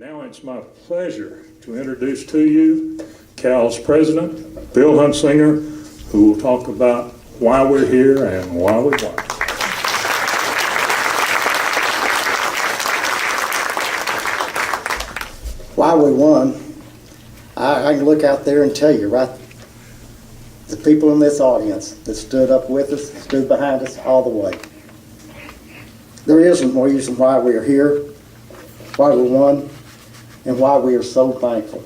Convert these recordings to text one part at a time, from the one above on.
Now it's my pleasure to introduce to you CALH President, Bill Huntsinger, who will talk about why we're here and why we won. Why we won, I can look out there and tell you, right, the people in this audience that stood up with us, stood behind us all the way. There isn't more reason why we are here, why we won, and why we are so thankful.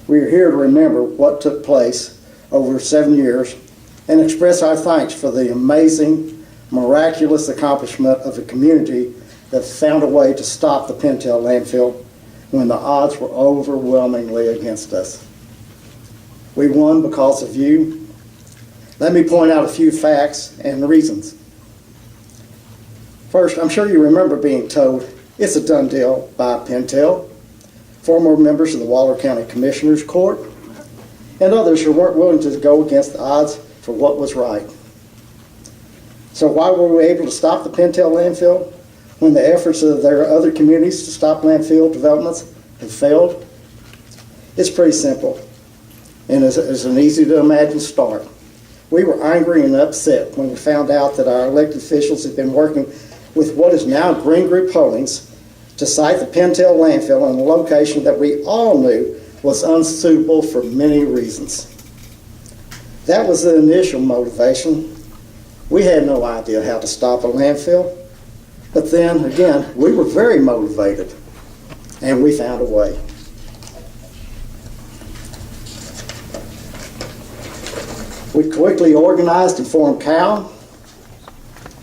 We are here to remember what took place over 7 years and express our thanks for the amazing, miraculous accomplishment of a community that found a way to stop the Pintail Landfill when the odds were overwhelmingly against us. We won because of you. Let me point out a few facts and reasons. First, I'm sure you remember being told it's a done deal by Pintail, former members of the Waller County Commissioners Court, and others who weren't willing to go against the odds for what was right. So why were we able to stop the Pintail landfill when the efforts of their other communities to stop landfill developments have failed? It's pretty simple, and it's an easy to imagine start. We were angry and upset when we found out that our elected officials had been working with what is now Green Group Holdings to site the Pintail landfill in a location that we all knew was unsuitable for many reasons. That was the initial motivation. We had no idea how to stop a landfill, but then again, we were very motivated, and we found a way. We quickly organized and formed CALH.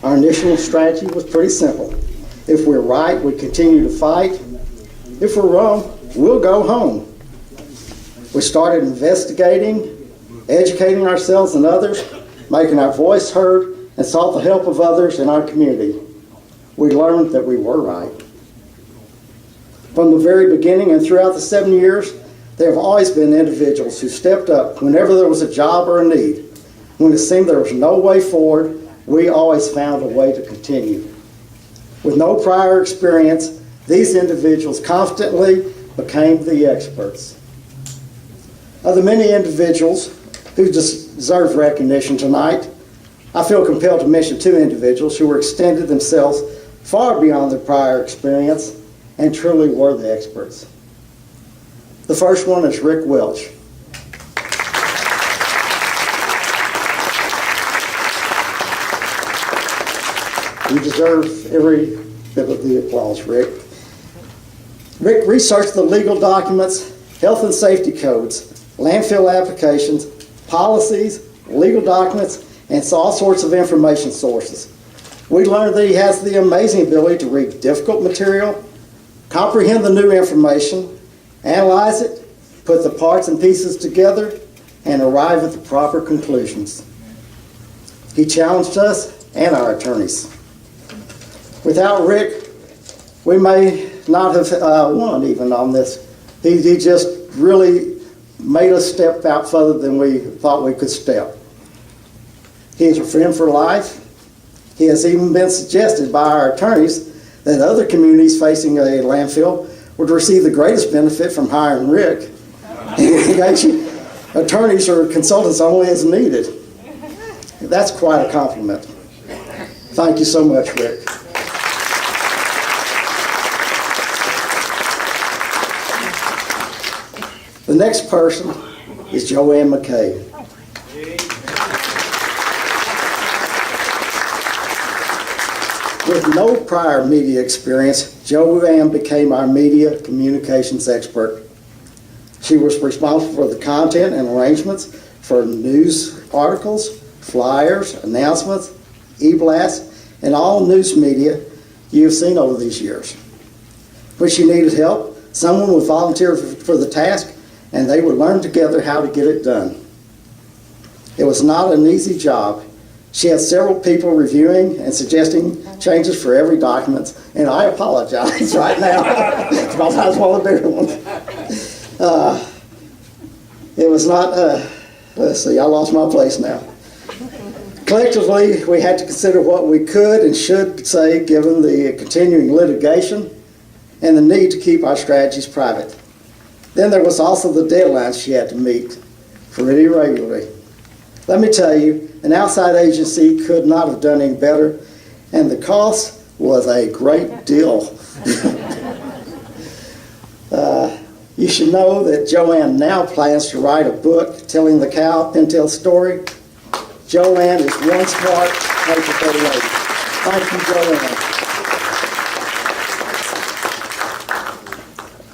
Our initial strategy was pretty simple. If we're right, we continue to fight. If we're wrong, we'll go home. We started investigating, educating ourselves and others, making our voice heard, and sought the help of others in our community. We learned that we were right. From the very beginning and throughout the 7 years, there have always been individuals who stepped up whenever there was a job or a need. When it seemed there was no way forward, we always found a way to continue. With no prior experience, these individuals constantly became the experts. Of the many individuals who deserve recognition tonight, I feel compelled to mention two individuals who extended themselves far beyond their prior experience and truly were the experts. The first one is Rick Welch. You deserve every bit of the applause, Rick. Rick researched the legal documents, health and safety codes, landfill applications, policies, legal documents, and all sorts of information sources. We learned that he has the amazing ability to read difficult material, comprehend the new information, analyze it, put the parts and pieces together, and arrive at the proper conclusions. He challenged us and our attorneys. Without Rick, we may not have won even on this. He just really made us step out further than we thought we could step. He is a friend for life. He has even been suggested by our attorneys that other communities facing a landfill would receive the greatest benefit from hiring Rick. Attorneys or consultants only as needed. That's quite a compliment. Thank you so much, Rick. The next person is Joanne McKay. With no prior media experience, Joanne became our media communications expert. She was responsible for the content and arrangements for news articles, flyers, announcements, e-blasts, and all news media you have seen over these years. When she needed help, someone would volunteer for the task, and they would learn together how to get it done. It was not an easy job. She had several people reviewing and suggesting changes for every document, and I apologize right now because I was one of the bigger ones. It was not, let's see, I lost my place now. Collectively, we had to consider what we could and should say given the continuing litigation and the need to keep our strategies private. Then there was also the deadlines she had to meet pretty regularly. Let me tell you, an outside agency could not have done any better, and the cost was a great deal. You should know that Joanne now plans to write a book telling the CALH Pintail story. Joanne is one smart, capable lady. Thank you, Joanne.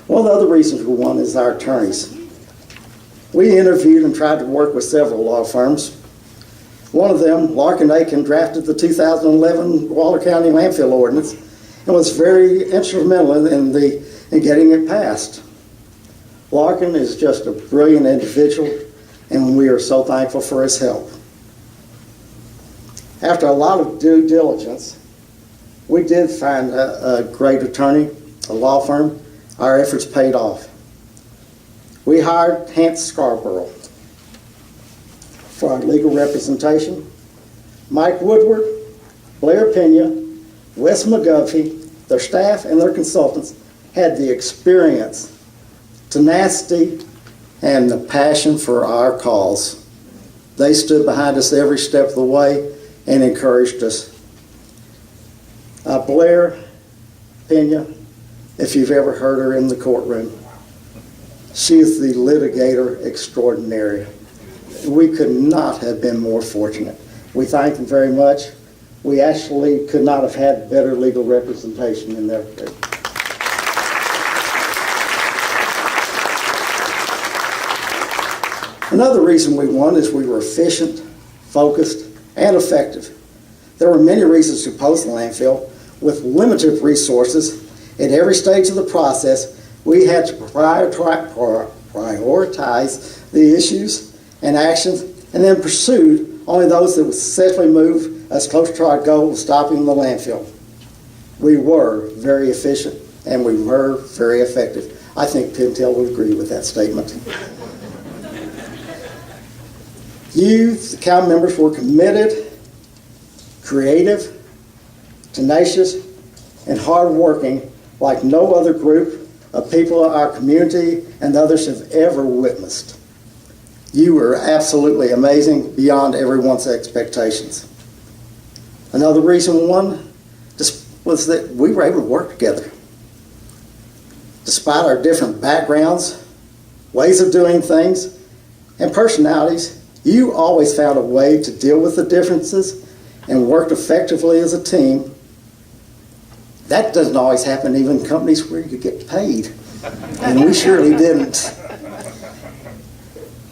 One of the other reasons we won is our attorneys. We interviewed and tried to work with several law firms. One of them, Larkin Aiken, drafted the 2011 Waller County Landfill Ordinance and was very instrumental in getting it passed. Larkin is just a brilliant individual, and we are so thankful for his help. After a lot of due diligence, we did find a great attorney, a law firm. Our efforts paid off. We hired Hance Scarborough for our legal representation. Mike Woodward, Blair Pena, Wes McGuffey, their staff and their consultants had the experience, tenacity, and the passion for our cause. They stood behind us every step of the way and encouraged us. Blair Pena, if you've ever heard her in the courtroom, she is the litigator extraordinary. We could not have been more fortunate. We thank them very much. We actually could not have had better legal representation in their case. Another reason we won is we were efficient, focused, and effective. There were many reasons to oppose the landfill. With limited resources at every stage of the process, we had to prioritize the issues and actions and then pursue only those that would successfully move us closer to our goal of stopping the landfill. We were very efficient and we were very effective. I think Pintail would agree with that statement. You, the CALH members, were committed, creative, tenacious, and hardworking like no other group of people in our community and others have ever witnessed. You were absolutely amazing beyond everyone's expectations. Another reason was that we were able to work together. Despite our different backgrounds, ways of doing things, and personalities, you always found a way to deal with the differences and worked effectively as a team. That doesn't always happen even in companies where you get paid, and we surely didn't.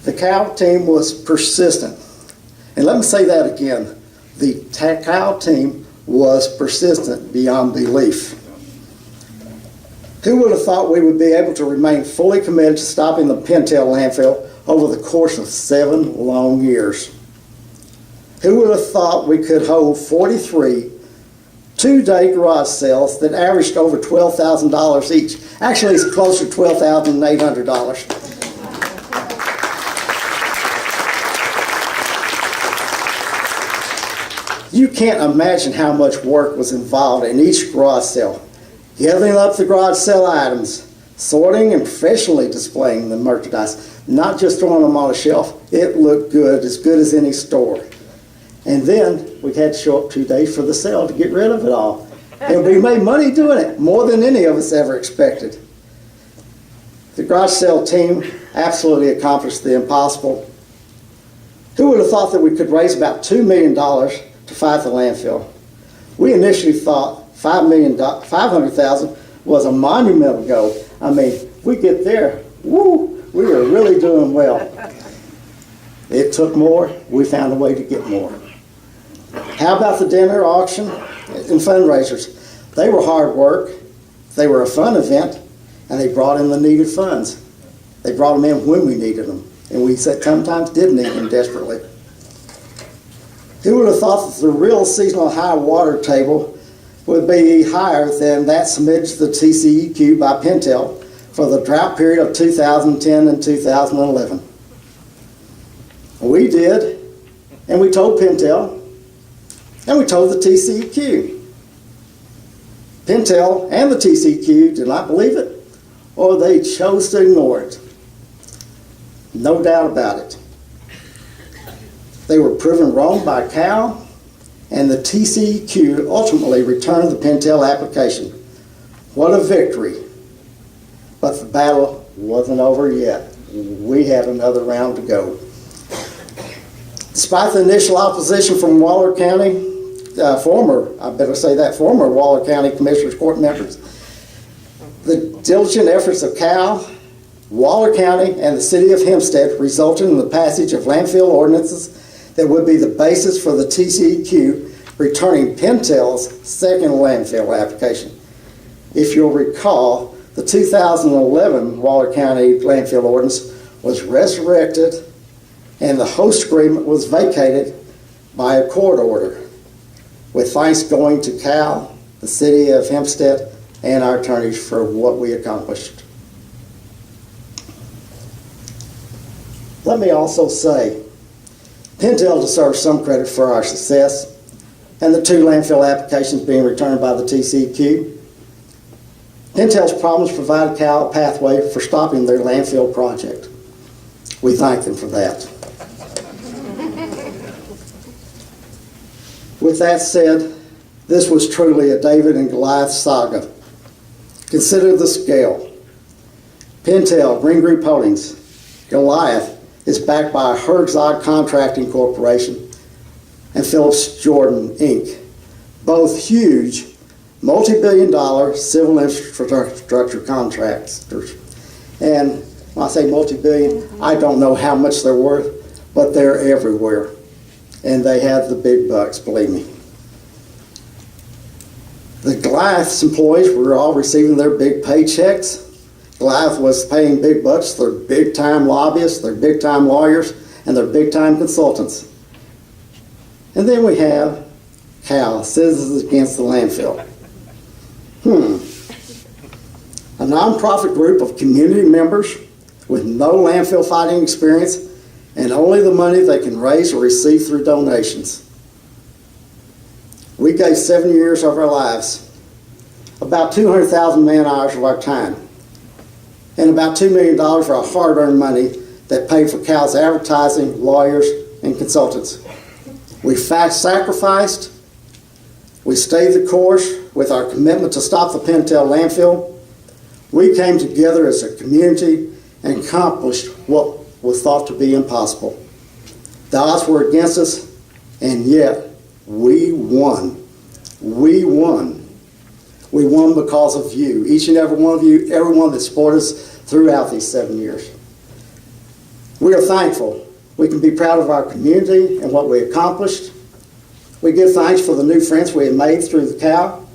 The CALH team was persistent. And let me say that again. The CALH team was persistent beyond belief. Who would have thought we would be able to remain fully committed to stopping the Pintail Landfill over the course of 7 long years? Who would have thought we could hold 43 two-day garage sales that averaged over $12,000 each? Actually, it's closer to $12,800. You can't imagine how much work was involved in each garage sale. Gathering up the garage sale items, sorting and professionally displaying the merchandise, not just throwing them on a shelf. It looked good as any store. And then we had to show up 2 days for the sale to get rid of it all. And we made money doing it, more than any of us ever expected. The garage sale team absolutely accomplished the impossible. Who would have thought that we could raise about $2 million to fight the landfill? We initially thought $500,000 was a monumental goal. I mean, if we get there, woo, we are really doing well. It took more. We found a way to get more. How about the dinner auction and fundraisers? They were hard work. They were a fun event, and they brought in the needed funds. They brought them in when we needed them, and we sometimes did need them desperately. Who would have thought that the real seasonal high water table would be higher than that submitted to the TCEQ by Pintail for the drought period of 2010 and 2011? We did, and we told Pintail, and we told the TCEQ. Pintail and the TCQ did not believe it, or they chose to ignore it. No doubt about it. They were proven wrong by CALH, and the TCQ ultimately returned the Pintail application. What a victory. But the battle wasn't over yet. We had another round to go. Despite the initial opposition from Waller County, former Waller County Commissioners Court members, the diligent efforts of CALH, Waller County, and the city of Hempstead resulted in the passage of landfill ordinances that would be the basis for the TCEQ returning Pintail's second landfill application. If you'll recall, the 2011 Waller County landfill ordinance was resurrected and the host agreement was vacated by a court order, with thanks going to CALH, the city of Hempstead, and our attorneys for what we accomplished. Let me also say, Pintail deserves some credit for our success and the 2 landfill applications being returned by the TCQ. Pintail's problems provided CALH a pathway for stopping their landfill project. We thank them for that. With that said, this was truly a David and Goliath saga. Consider the scale. Pintail, Green Group Holdings, Goliath is backed by Herzog Contracting Corporation and Phillips Jordan, Inc., both huge, multi-billion-dollar civil infrastructure contractors. And when I say multi-billion, I don't know how much they're worth, but they're everywhere. And they have the big bucks, believe me. The Goliath's employees were all receiving their big paychecks. Goliath was paying big bucks, their big-time lobbyists, their big-time lawyers, and their big-time consultants. And then we have CALH, Citizens Against the Landfill. A nonprofit group of community members with no landfill fighting experience and only the money they can raise or receive through donations. We gave 7 years of our lives, about 200,000 man-hours of our time, and about $2 million for our hard-earned money that paid for CALH's advertising, lawyers, and consultants. We sacrificed, we stayed the course with our commitment to stop the Pintail Landfill. We came together as a community and accomplished what was thought to be impossible. The odds were against us, and yet we won. We won. We won because of you, each and every one of you, everyone that supported us throughout these 7 years. We are thankful. We can be proud of our community and what we accomplished. We give thanks for the new friends we have made through the CALH.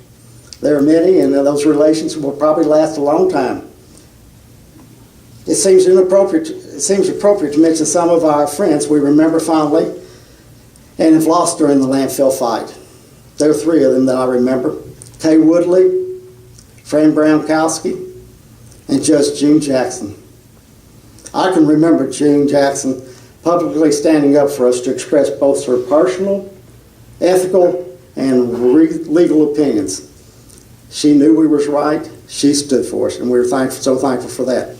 There are many, and those relations will probably last a long time. It seems appropriate to mention some of our friends we remember fondly and have lost during the landfill fight. There are 3 of them that I remember: Kay Woodley, Fran Brown-Kowski, and Judge June Jackson. I can remember June Jackson publicly standing up for us to express both her personal, ethical, and legal opinions. She knew we was right. She stood for us, and we were so thankful for that.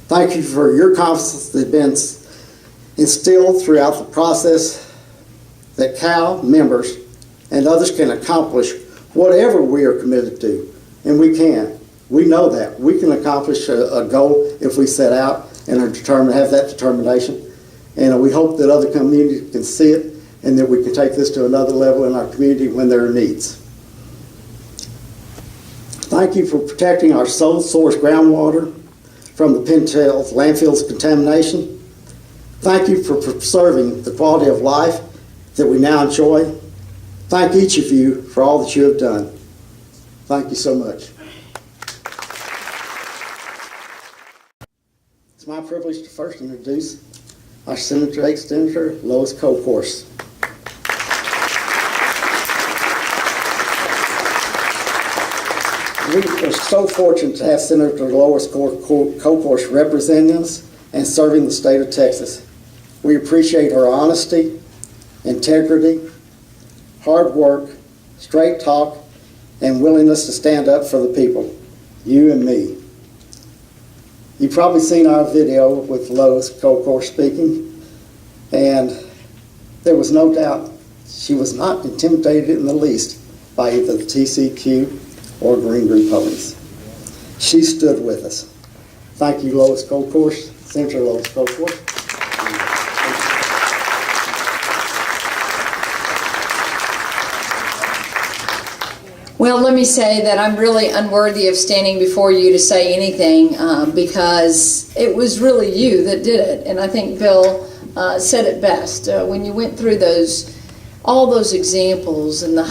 Thank you for your confidence that has been instilled throughout the process that CALH members and others can accomplish whatever we are committed to, and we can. We know that. We can accomplish a goal if we set out and are determined, have that determination. And we hope that other communities can see it and that we can take this to another level in our community when there are needs. Thank you for protecting our sole source groundwater from the Pintail landfill's contamination. Thank you for preserving the quality of life that we now enjoy. Thank each of you for all that you have done. Thank you so much. It's my privilege to first introduce our Senator Lois Kolkhorst. We are so fortunate to have Senator Lois Kolkhorst representing us and serving the state of Texas. We appreciate her honesty, integrity, hard work, straight talk, and willingness to stand up for the people, you and me. You've probably seen our video with Lois Kolkhorst speaking, and there was no doubt she was not intimidated in the least by either the TCQ or Green Group police. She stood with us. Thank you, Lois Kolkhorst, Senator Lois Kolkhorst. Well, let me say that I'm really unworthy of standing before you to say anything because it was really you that did it. And I think Bill said it best. When you went through all those examples and the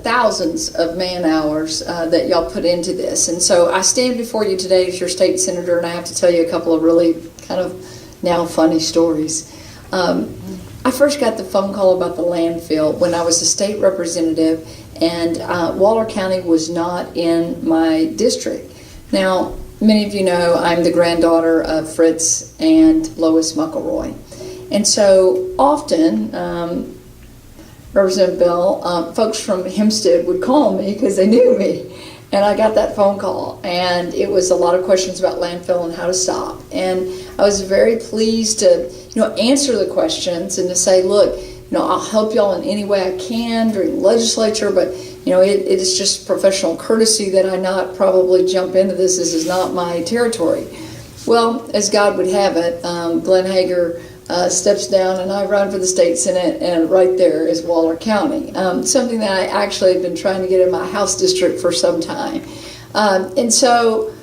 thousands of man hours that y'all put into this. And so I stand before you today as your state senator, and I have to tell you a couple of really kind of now funny stories. I first got the phone call about the landfill when I was a state representative, and Waller County was not in my district. Now, many of you know I'm the granddaughter of Fritz and Lois McElroy. And so often, Representative Bill, folks from Hempstead would call me because they knew me. And I got that phone call, and it was a lot of questions about landfill and how to stop. And I was very pleased to, answer the questions and to say, look, I'll help y'all in any way I can during the legislature, but it is just professional courtesy that I not probably jump into this. This is not my territory. Well, as God would have it, Glenn Hager steps down, and I run for the state senate, and right there is Waller County, something that I actually have been trying to get in my House district for some time. And so,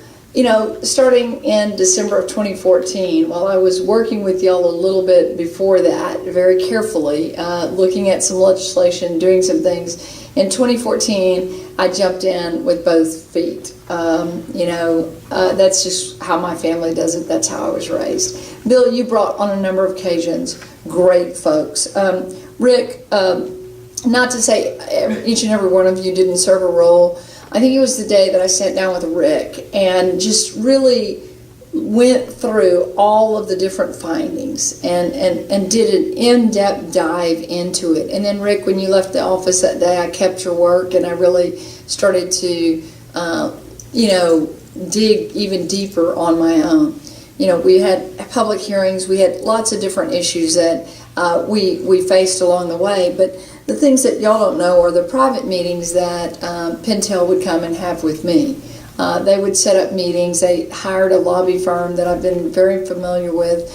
starting in December of 2014, while I was working with y'all a little bit before that, very carefully, looking at some legislation, doing some things, in 2014, I jumped in with both feet. That's just how my family does it. That's how I was raised. Bill, you brought on a number of occasions great folks. Rick, not to say each and every one of you didn't serve a role. I think it was the day that I sat down with Rick and just really went through all of the different findings and did an in-depth dive into it. And then, Rick, when you left the office that day, I kept your work, and I really started to, dig even deeper on my own. We had public hearings. We had lots of different issues that we faced along the way. But the things that y'all don't know are the private meetings that Pintail would come and have with me. They would set up meetings. They hired a lobby firm that I've been very familiar with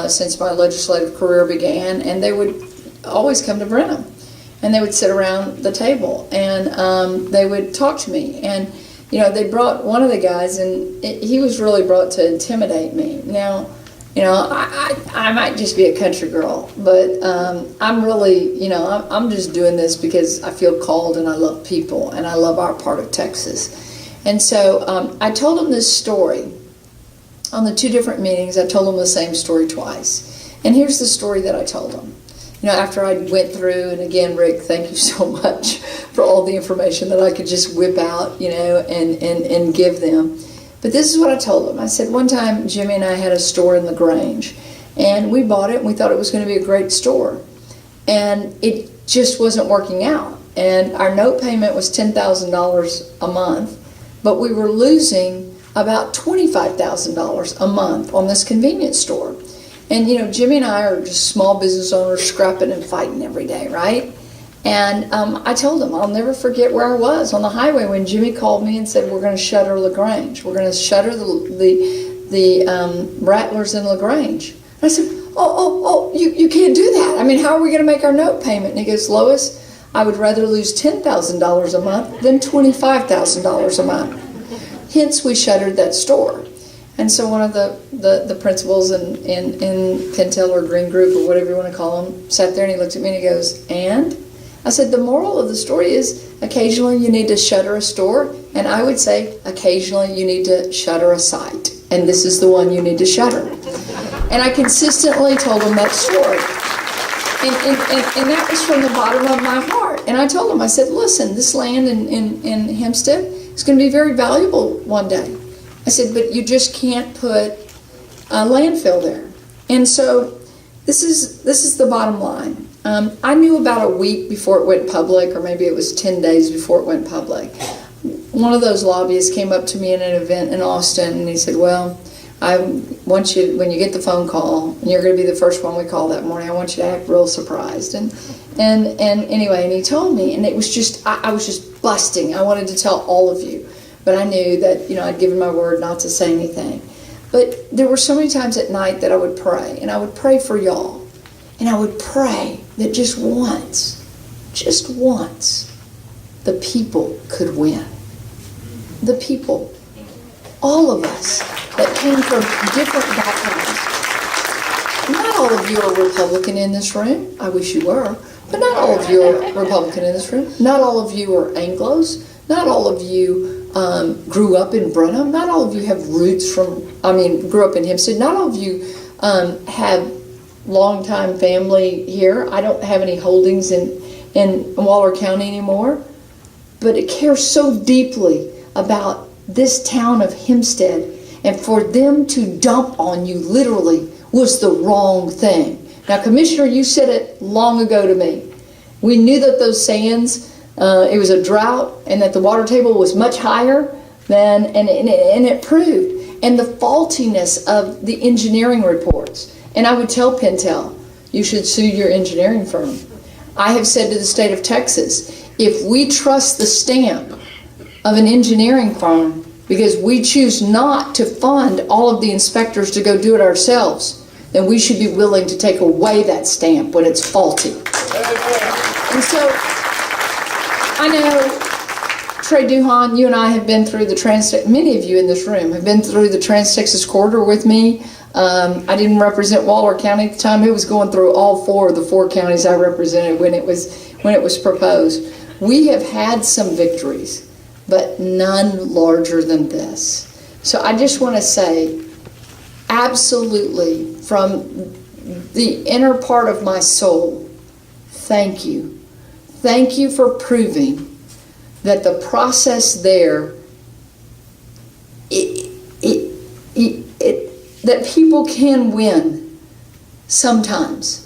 since my legislative career began, and they would always come to Brenham. And they would sit around the table, and they would talk to me. And, they brought one of the guys, and he was really brought to intimidate me. Now, I might just be a country girl, but I'm really, I'm just doing this because I feel called, and I love people, and I love our part of Texas. And so I told him this story. On the two different meetings, I told him the same story twice. And here's the story that I told him. After I went through, and again, Rick, thank you so much for all the information that I could just whip out, and give them. But this is what I told them. I said, one time, Jimmy and I had a store in LaGrange, and we bought it, and we thought it was going to be a great store. And it just wasn't working out. And our note payment was $10,000 a month, but we were losing about $25,000 a month on this convenience store. And, Jimmy and I are just small business owners scrapping and fighting every day, right? And I told him, I'll never forget where I was on the highway when Jimmy called me and said, we're going to shutter LaGrange. We're going to shutter the Rattlers in LaGrange. And I said, you can't do that. I mean, how are we going to make our note payment? And he goes, Lois, I would rather lose $10,000 a month than $25,000 a month. Hence, we shuttered that store. And so one of the principals in Pintail or Green Group or whatever you want to call them sat there, and he looked at me and he goes, and? I said, the moral of the story is occasionally you need to shutter a store, and I would say occasionally you need to shutter a site, and this is the one you need to shutter. And I consistently told him that story. And that was from the bottom of my heart. And I told him, I said, listen, this land in Hempstead is going to be very valuable one day. I said, but you just can't put a landfill there. And so this is the bottom line. I knew about a week before it went public, or maybe it was 10 days before it went public. One of those lobbyists came up to me in an event in Austin, and he said, well, I want you, when you get the phone call, and you're going to be the first one we call that morning, I want you to act real surprised. And anyway, and he told me, and it was just, I was just busting. I wanted to tell all of you, but I knew that, I'd given my word not to say anything. But there were so many times at night that I would pray, and I would pray for y'all. And I would pray that just once, the people could win. The people, all of us that came from different backgrounds. Not all of you are Republican in this room. I wish you were. But not all of you are Republican in this room. Not all of you are Anglos. Not all of you grew up in Brenham. Not all of you have roots grew up in Hempstead. Not all of you have longtime family here. I don't have any holdings in Waller County anymore. But it cares so deeply about this town of Hempstead, and for them to dump on you literally was the wrong thing. Now, Commissioner, you said it long ago to me. We knew that those sands, it was a drought, and that the water table was much higher than, and it proved. And the faultiness of the engineering reports. And I would tell Pintail, you should sue your engineering firm. I have said to the state of Texas, if we trust the stamp of an engineering firm because we choose not to fund all of the inspectors to go do it ourselves, then we should be willing to take away that stamp when it's faulty. And so, I know, Trey Duhon, you and I have been through many of you in this room have been through the Trans-Texas Corridor with me. I didn't represent Waller County at the time. It was going through all four of the four counties I represented when it was proposed. We have had some victories, but none larger than this. So I just want to say, absolutely, from the inner part of my soul, thank you. Thank you for proving that the process there, that people can win sometimes.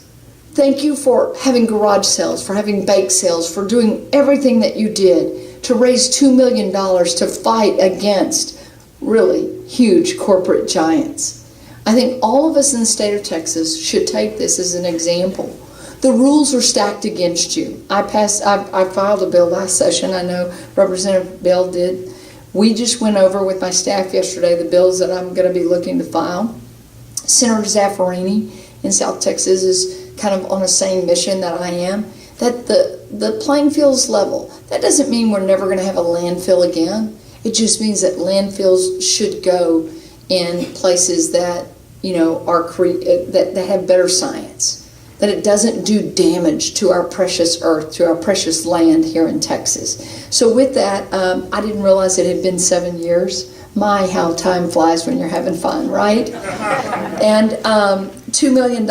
Thank you for having garage sales, for having bake sales, for doing everything that you did to raise $2 million to fight against really huge corporate giants. I think all of us in the state of Texas should take this as an example. The rules are stacked against you. I filed a bill last session. I know Representative Bell did. We just went over with my staff yesterday the bills that I'm going to be looking to file. Senator Zaffarini in South Texas is kind of on the same mission that I am, that the playing field's level. That doesn't mean we're never going to have a landfill again. It just means that landfills should go in places that that have better science, that it doesn't do damage to our precious earth, to our precious land here in Texas. So with that, I didn't realize it had been 7 years. My, how time flies when you're having fun, right? And $2 million,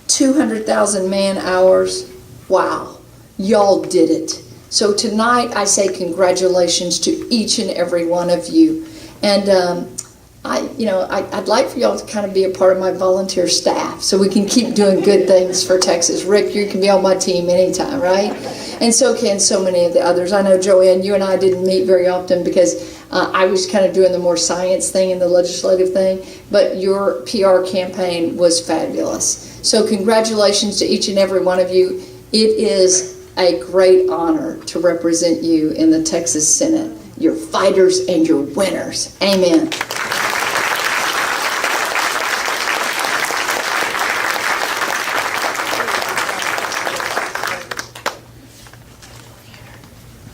200,000 man hours. Wow, y'all did it. So tonight I say congratulations to each and every one of you. And I'd like for y'all to kind of be a part of my volunteer staff so we can keep doing good things for Texas. Rick, you can be on my team anytime, right? And so can so many of the others. I know, Joanne, you and I didn't meet very often because I was kind of doing the more science thing and the legislative thing, but your PR campaign was fabulous. So congratulations to each and every one of you. It is a great honor to represent you in the Texas Senate. You're fighters and you're winners. Amen.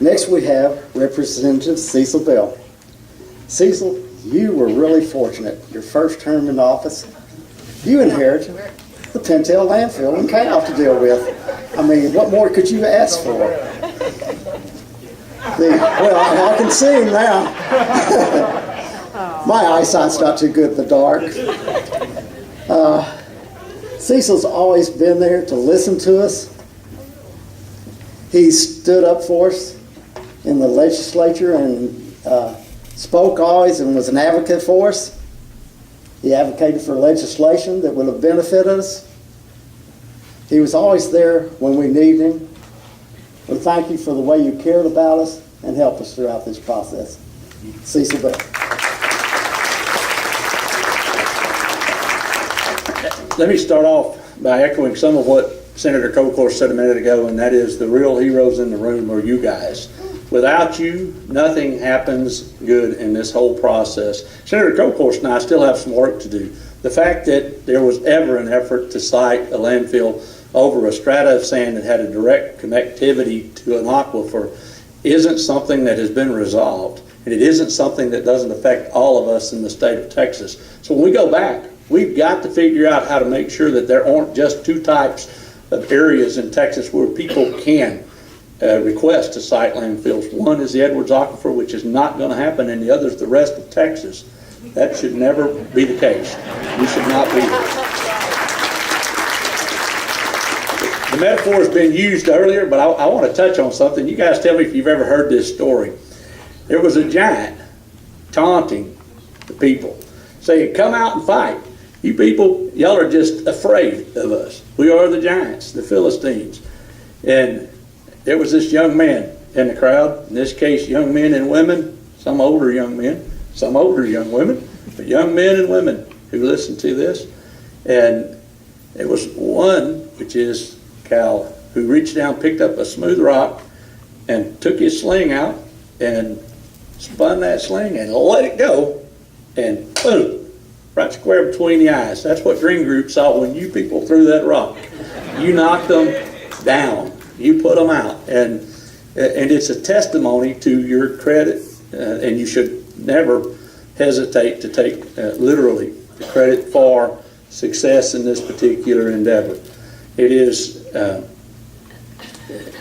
Next we have Representative Cecil Bell. Cecil, you were really fortunate. Your first term in office, you inherited the Pintail Landfill and CALH to deal with. I mean, what more could you ask for? Well, I can see him now. My eyesight's not too good in the dark. Cecil's always been there to listen to us. He stood up for us in the legislature and spoke always and was an advocate for us. He advocated for legislation that would have benefited us. He was always there when we needed him. We thank you for the way you cared about us and helped us throughout this process. Cecil Bell. Let me start off by echoing some of what Senator Kolkhorst said a minute ago, and that is the real heroes in the room are you guys. Without you, nothing happens good in this whole process. Senator Kolkhorst and I still have some work to do. The fact that there was ever an effort to site a landfill over a strata of sand that had a direct connectivity to an aquifer isn't something that has been resolved, and it isn't something that doesn't affect all of us in the state of Texas. So when we go back, we've got to figure out how to make sure that there aren't just two types of areas in Texas where people can request to site landfills. One is the Edwards Aquifer, which is not going to happen, and the other is the rest of Texas. That should never be the case. We should not be here. The metaphor has been used earlier, but I want to touch on something. You guys tell me if you've ever heard this story. There was a giant taunting the people, saying, "Come out and fight. You people, y'all are just afraid of us. We are the giants, the Philistines." And there was this young man in the crowd, in this case young men and women, some older young men, some older young women, but young men and women who listened to this. And there was one, which is Cal, who reached down, picked up a smooth rock, and took his sling out and spun that sling and let it go, and boom, right square between the eyes. That's what Green Group saw when you people threw that rock. You knocked them down. You put them out. And it's a testimony to your credit, and you should never hesitate to take literally the credit for success in this particular endeavor. It is,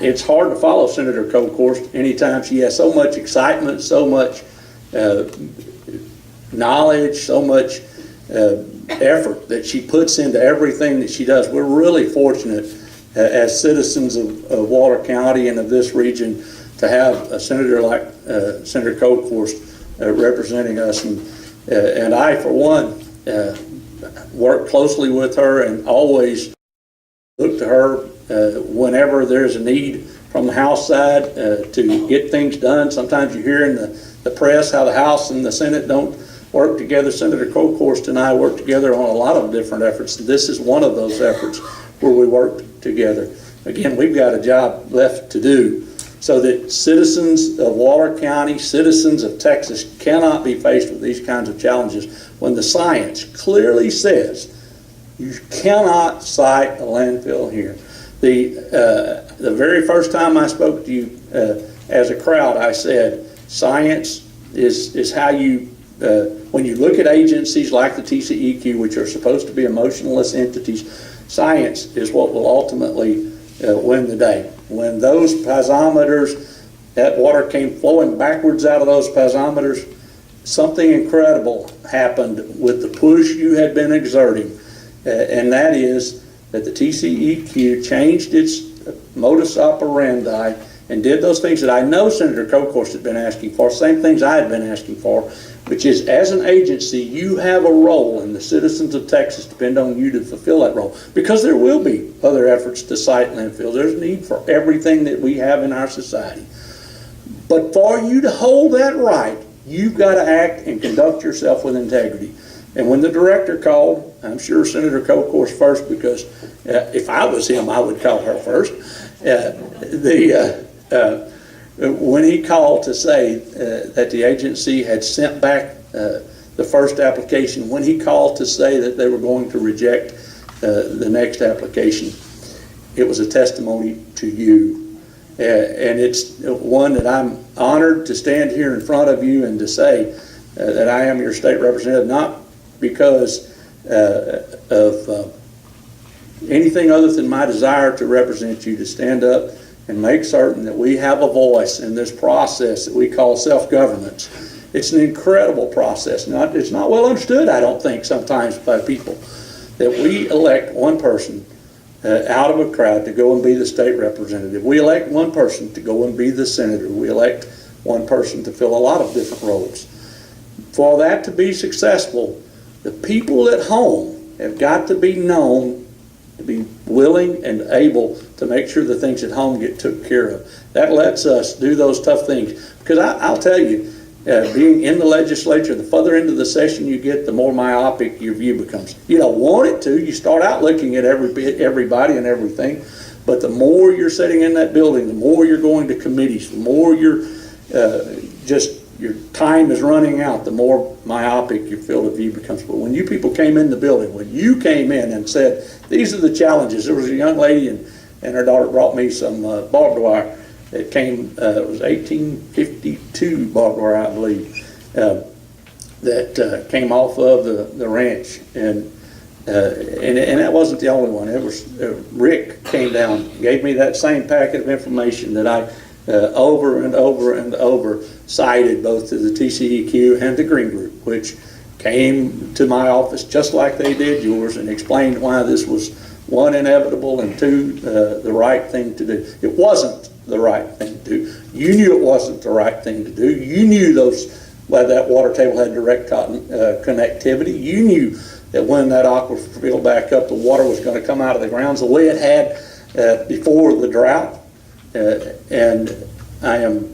it's hard to follow Senator Kolkhorst anytime she has so much excitement, so much knowledge, so much effort that she puts into everything that she does. We're really fortunate as citizens of Waller County and of this region to have a senator like Senator Kolkhorst representing us. And I, for one, work closely with her and always look to her whenever there's a need from the House side to get things done. Sometimes you hear in the press how the House and the Senate don't work together. Senator Kolkhorst and I work together on a lot of different efforts. This is one of those efforts where we work together. Again, we've got a job left to do so that citizens of Waller County, citizens of Texas cannot be faced with these kinds of challenges when the science clearly says you cannot site a landfill here. The very first time I spoke to you as a crowd, I said science is how you when you look at agencies like the TCEQ, which are supposed to be emotionless entities, science is what will ultimately win the day. When those piezometers, that water came flowing backwards out of those piezometers, something incredible happened with the push you had been exerting, and that is that the TCEQ changed its modus operandi and did those things that I know Senator Kolkhorst had been asking for, same things I had been asking for, which is as an agency, you have a role and the citizens of Texas depend on you to fulfill that role, because there will be other efforts to site landfills. There's a need for everything that we have in our society. But for you to hold that right, you've got to act and conduct yourself with integrity. And when the director called, I'm sure Senator Kolkhorst first, because if I was him, I would call her first. When he called to say that the agency had sent back the first application, when he called to say that they were going to reject the next application, it was a testimony to you. And it's one that I'm honored to stand here in front of you and to say that I am your state representative, not because of anything other than my desire to represent you, to stand up and make certain that we have a voice in this process that we call self-governance. It's an incredible process. It's not well understood, I don't think, sometimes by people, that we elect one person out of a crowd to go and be the state representative. We elect one person to go and be the senator. We elect one person to fill a lot of different roles. For that to be successful, the people at home have got to be known to be willing and able to make sure the things at home get took care of. That lets us do those tough things. Because I'll tell you, being in the legislature, the further into the session you get, the more myopic your view becomes. You don't want it to. You start out looking at everybody and everything, but the more you're sitting in that building, the more you're going to committees, the more you're your time is running out, the more myopic your field of view becomes. But when you people came in the building, when you came in and said, these are the challenges, there was a young lady and her daughter brought me some barbed wire. It came, it was 1852 barbed wire, I believe, that came off of the ranch. And that wasn't the only one. It was Rick came down, gave me that same packet of information that I over and over and over cited both to the TCEQ and the Green Group, which came to my office just like they did yours and explained why this was, one, inevitable, and two, the right thing to do. It wasn't the right thing to do. You knew it wasn't the right thing to do. You knew that water table had direct connectivity. You knew that when that aquifer filled back up, the water was going to come out of the grounds the way it had before the drought. And I am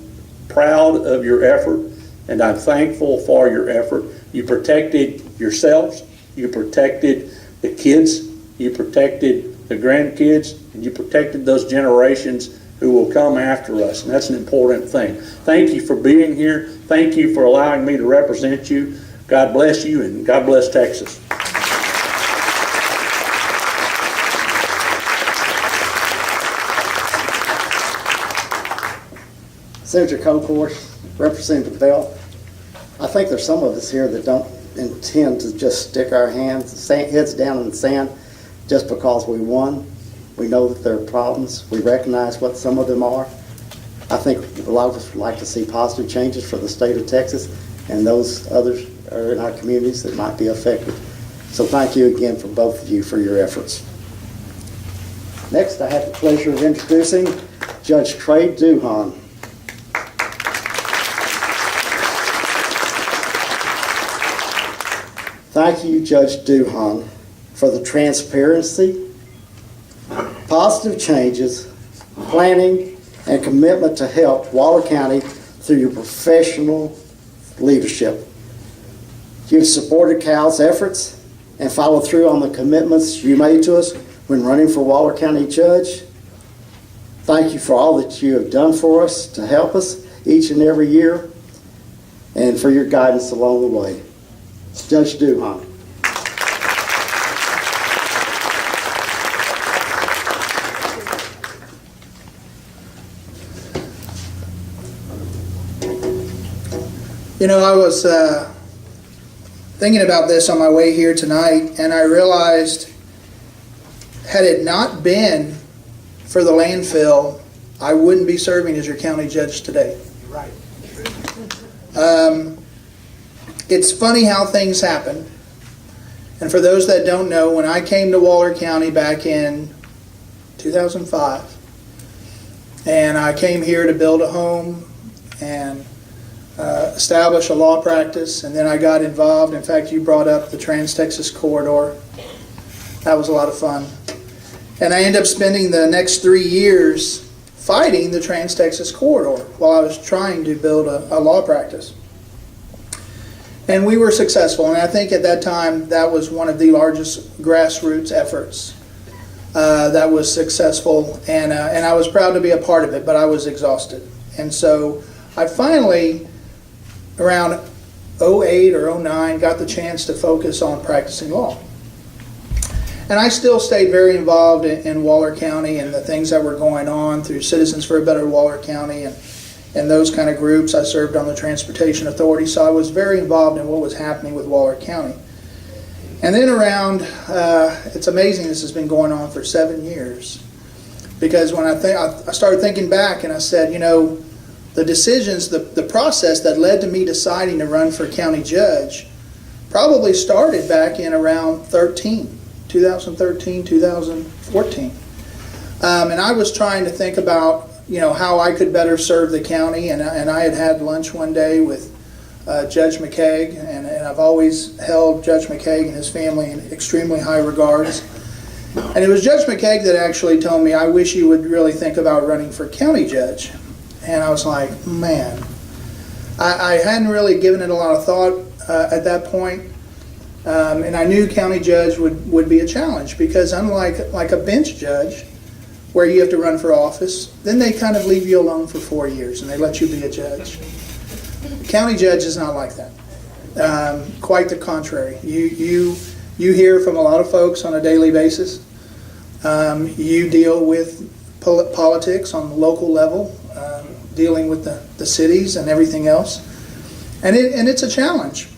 proud of your effort, and I'm thankful for your effort. You protected yourselves, you protected the kids, you protected the grandkids, and you protected those generations who will come after us, and that's an important thing. Thank you for being here. Thank you for allowing me to represent you. God bless you, and God bless Texas. Senator Kolkhorst, Representative Bell, I think there's some of us here that don't intend to just stick our heads down in the sand just because we won. We know that there are problems. We recognize what some of them are. I think a lot of us would like to see positive changes for the state of Texas and those others are in our communities that might be affected. So thank you again for both of you for your efforts. Next, I have the pleasure of introducing Judge Trey Duhon. Thank you, Judge Duhon, for the transparency, positive changes, planning, and commitment to help Waller County through your professional leadership. You've supported CALH's efforts and followed through on the commitments you made to us when running for Waller County Judge. Thank you for all that you have done for us to help us each and every year and for your guidance along the way. Judge Duhon. You know, I was thinking about this on my way here tonight, and I realized had it not been for the landfill, I wouldn't be serving as your county judge today. Right. It's funny how things happen. And for those that don't know, when I came to Waller County back in 2005, and I came here to build a home and establish a law practice, and then I got involved. In fact, you brought up the Trans-Texas Corridor. That was a lot of fun. And I ended up spending the next 3 years fighting the Trans-Texas Corridor while I was trying to build a law practice. And we were successful, and I think at that time that was one of the largest grassroots efforts that was successful, and I was proud to be a part of it, but I was exhausted. And so I finally, around 08 or 09, got the chance to focus on practicing law. And I still stayed very involved in Waller County and the things that were going on through Citizens for a Better Waller County and those kind of groups. I served on the Transportation Authority, so I was very involved in what was happening with Waller County. And then around, it's amazing this has been going on for 7 years. Because when I started thinking back and I said, you know, the decisions, the process that led to me deciding to run for county judge probably started back in around 2013, 2014. And I was trying to think about, you know, how I could better serve the county, and I had lunch one day with Judge McCaig, and I've always held Judge McCaig and his family in extremely high regards. And it was Judge McKeag that actually told me, I wish you would really think about running for county judge. And I was like, man, I hadn't really given it a lot of thought at that point. And I knew county judge would be a challenge, because unlike like a bench judge, where you have to run for office, then they kind of leave you alone for 4 years and they let you be a judge. County judge is not like that. Quite the contrary. You hear from a lot of folks on a daily basis. You deal with politics on the local level, dealing with the cities and everything else. And it's a challenge.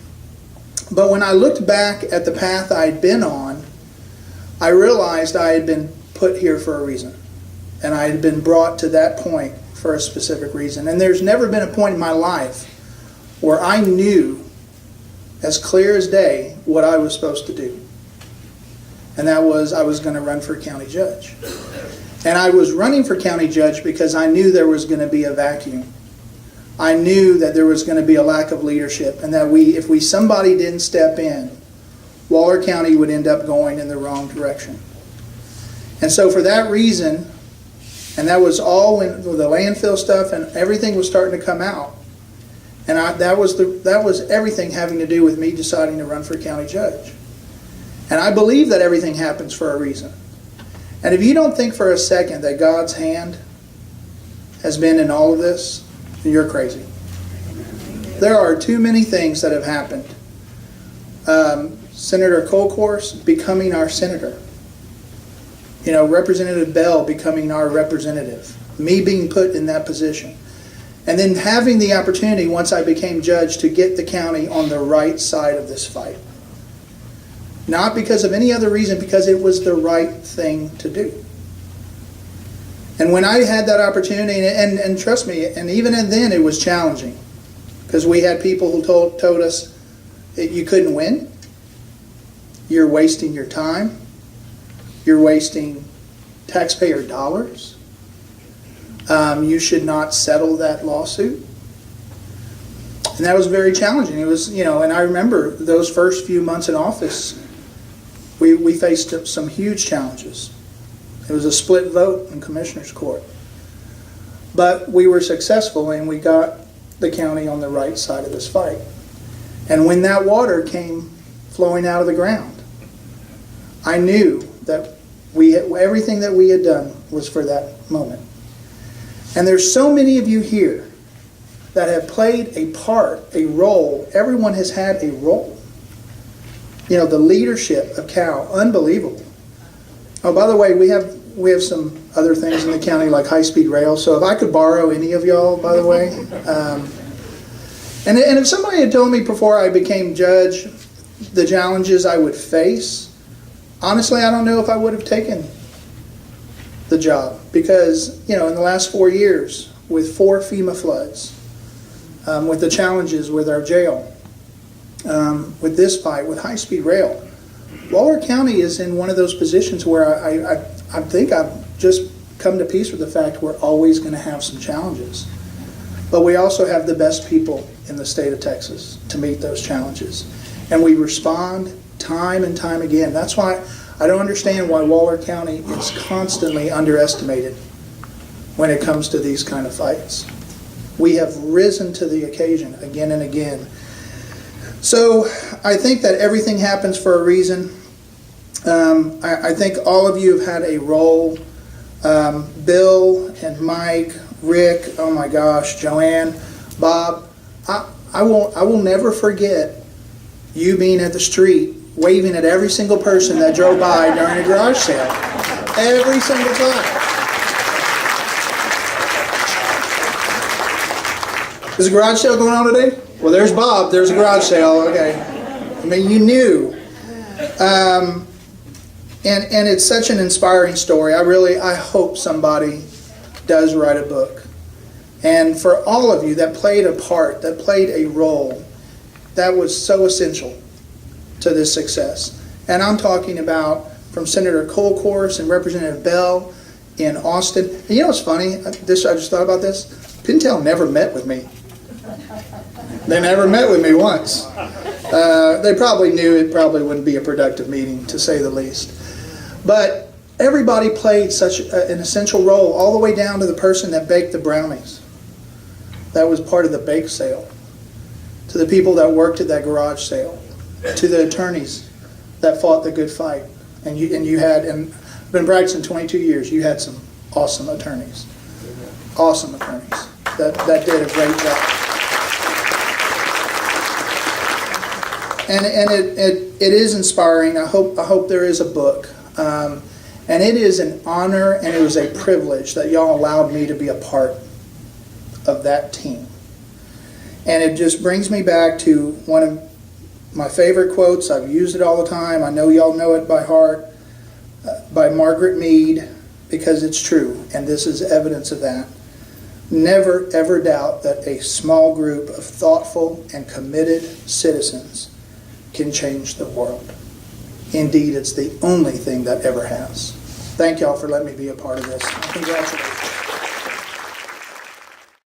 But when I looked back at the path I'd been on, I realized I had been put here for a reason. And I had been brought to that point for a specific reason. And there's never been a point in my life where I knew as clear as day what I was supposed to do. And that was, I was going to run for county judge. And I was running for county judge because I knew there was going to be a vacuum. I knew that there was going to be a lack of leadership, and that if somebody didn't step in, Waller County would end up going in the wrong direction. And so for that reason, and that was all when the landfill stuff and everything was starting to come out, and that was everything having to do with me deciding to run for county judge. And I believe that everything happens for a reason. And if you don't think for a second that God's hand has been in all of this, you're crazy. There are too many things that have happened. Senator Kolkhorst becoming our senator. Representative Bell becoming our representative. Me being put in that position. And then having the opportunity, once I became judge, to get the county on the right side of this fight. Not because of any other reason, because it was the right thing to do. And when I had that opportunity, and trust me, and even then it was challenging, because we had people who told us that you couldn't win, you're wasting your time, you're wasting taxpayer dollars, you should not settle that lawsuit. And that was very challenging. It was, and I remember those first few months in office, we faced some huge challenges. It was a split vote in Commissioner's Court. But we were successful, and we got the county on the right side of this fight. And when that water came flowing out of the ground, I knew that everything that we had done was for that moment. And there's so many of you here that have played a part, a role. Everyone has had a role. The leadership of CALH, unbelievable. Oh, by the way, we have some other things in the county like high-speed rail. So if I could borrow any of y'all, by the way. And if somebody had told me before I became judge the challenges I would face, honestly, I don't know if I would have taken the job. Because, in the last 4 years, with 4 FEMA floods, with the challenges with our jail, with this fight, with high-speed rail, Waller County is in one of those positions where I think I've just come to peace with the fact we're always going to have some challenges. But we also have the best people in the state of Texas to meet those challenges. And we respond time and time again. That's why I don't understand why Waller County is constantly underestimated when it comes to these kind of fights. We have risen to the occasion again and again. So I think that everything happens for a reason. I think all of you have had a role. Bill and Mike, Rick, oh my gosh, Joanne, Bob. I will never forget you being at the street waving at every single person that drove by during a garage sale. Every single time. Is a garage sale going on today? Well, there's Bob. There's a garage sale. Okay. I mean, you knew. And it's such an inspiring story. I hope somebody does write a book. And for all of you that played a part, that played a role, that was so essential to this success. And I'm talking about from Senator Kolkhorst and Representative Bell in Austin. And you know what's funny? I just thought about this. Pintail never met with me. They never met with me once. They probably knew it probably wouldn't be a productive meeting, to say the least. But everybody played such an essential role, all the way down to the person that baked the brownies. That was part of the bake sale. To the people that worked at that garage sale. To the attorneys that fought the good fight. And I've been practicing 22 years. You had some awesome attorneys. Awesome attorneys that did a great job. And it is inspiring. I hope there is a book. And it is an honor and it was a privilege that y'all allowed me to be a part of that team. And it just brings me back to one of my favorite quotes. I've used it all the time. I know y'all know it by heart. By Margaret Mead, because it's true, and this is evidence of that. Never ever doubt that a small group of thoughtful and committed citizens can change the world. Indeed, it's the only thing that ever has. Thank y'all for letting me be a part of this. Congratulations.